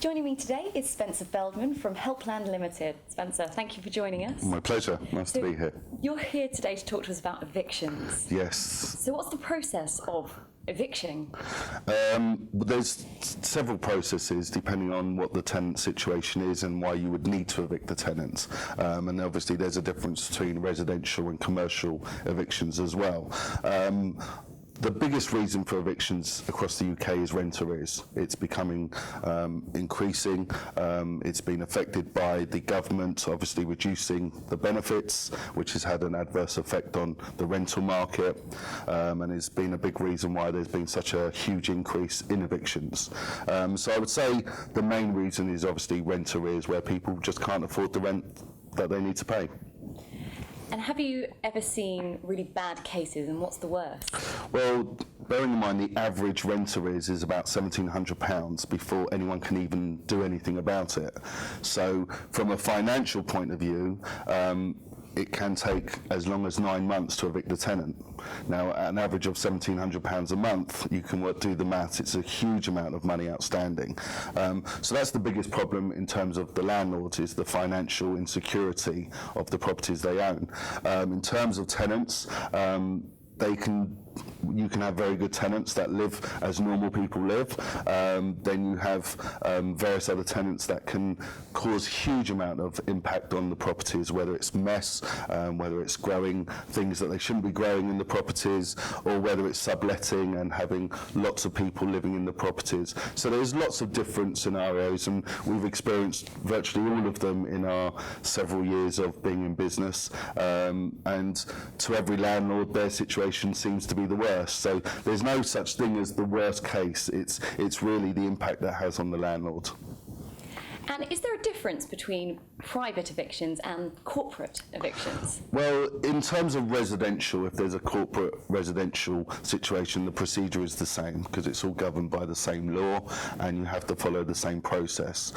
Joining me today is Spencer Feldman from Helpland Ltd. Spencer, thank you for joining us. My pleasure. Nice to be here. You're here today to talk to us about evictions. Yes. So what's the process of evicting? There's several processes depending on what the tenant situation is and why you would need to evict the tenants. And obviously there's a difference between residential and commercial evictions as well. The biggest reason for evictions across the UK is rent arrears. It's becoming increasing. It's been affected by the government obviously reducing the benefits, which has had an adverse effect on the rental market, and has been a big reason why there's been such a huge increase in evictions. So I would say the main reason is obviously rent arrears, where people just can't afford the rent that they need to pay. And have you ever seen really bad cases, and what's the worst? Well, bearing in mind the average rent arrears is about £1,700 before anyone can even do anything about it. So from a financial point of view, it can take as long as 9 months to evict the tenant. Now, at an average of £1,700 a month, you can do the maths, it's a huge amount of money outstanding. So that's the biggest problem in terms of the landlords, is the financial insecurity of the properties they own. In terms of tenants, you can have very good tenants that live as normal people live. Then you have various other tenants that can cause huge amount of impact on the properties, whether it's mess, whether it's growing things that they shouldn't be growing in the properties, or whether it's subletting and having lots of people living in the properties. So there's lots of different scenarios, and we've experienced virtually all of them in our several years of being in business. And to every landlord, their situation seems to be the worst. So there's no such thing as the worst case. It's really the impact that has on the landlord. And is there a difference between private evictions and corporate evictions? Well, in terms of residential, if there's a corporate residential situation, the procedure is the same because it's all governed by the same law and you have to follow the same process.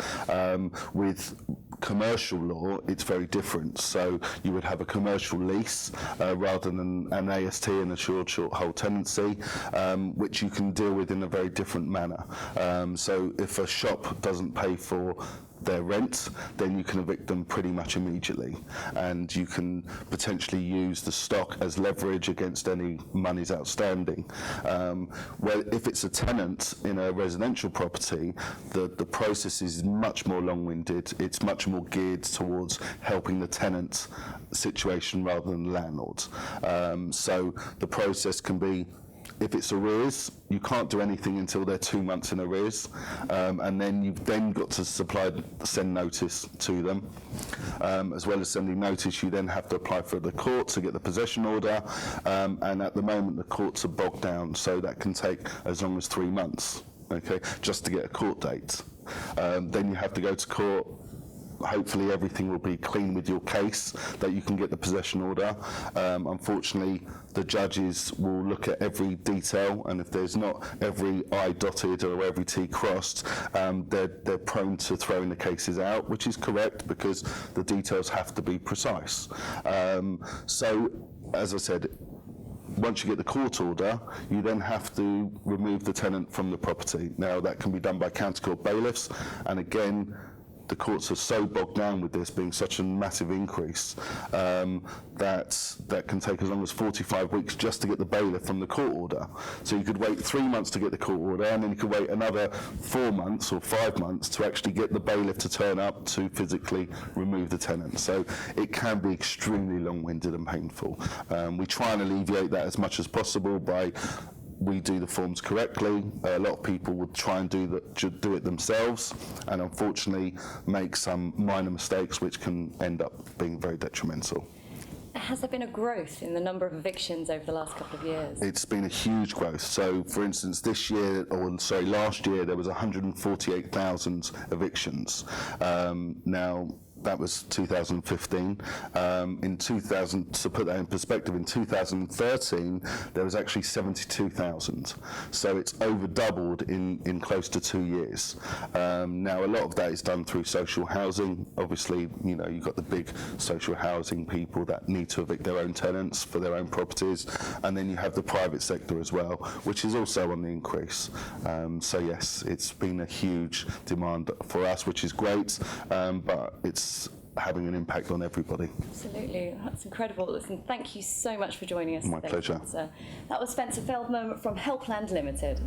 With commercial law, it's very different. So you would have a commercial lease rather than an AST, an assured short hold tenancy, which you can deal with in a very different manner. So if a shop doesn't pay for their rent, then you can evict them pretty much immediately, and you can potentially use the stock as leverage against any monies outstanding. Well, if it's a tenant in a residential property, the process is much more long-winded. It's much more geared towards helping the tenant situation rather than the landlord. So the process can be, if it's arrears, you can't do anything until they're 2 months in arrears, and then you've then got to send notice to them. As well as sending notice, you then have to apply for the court to get the possession order, and at the moment the courts are bogged down, so that can take as long as 3 months, okay, just to get a court date. Then you have to go to court. Hopefully everything will be clean with your case, that you can get the possession order. Unfortunately, the judges will look at every detail, and if there's not every I dotted or every T crossed, they're prone to throwing the cases out, which is correct because the details have to be precise. So, as I said, once you get the court order, you then have to remove the tenant from the property. Now, that can be done by county court bailiffs, and again, the courts are so bogged down with this being such a massive increase that can take as long as 45 weeks just to get the bailiff from the court order. So you could wait 3 months to get the court order, and then you could wait another 4 months or 5 months to actually get the bailiff to turn up to physically remove the tenant. So it can be extremely long-winded and painful. We try and alleviate that as much as possible by we do the forms correctly. A lot of people would try and do it themselves, and unfortunately make some minor mistakes which can end up being very detrimental. Has there been a growth in the number of evictions over the last couple of years? It's been a huge growth. So, for instance, last year there was 148,000 evictions. Now, That was 2015. In 2000, to put that in perspective, in 2013 there was actually 72,000. So it's over doubled in close to 2 years. Now a lot of that is done through social housing. Obviously, you know, you've got the big social housing people that need to evict their own tenants for their own properties, and then you have the private sector as well, which is also on the increase. So yes, it's been a huge demand for us, which is great, but it's having an impact on everybody. Absolutely, that's incredible. Listen, thank you so much for joining us My today, pleasure. Spencer. That was Spencer Feldman from Helpland Ltd.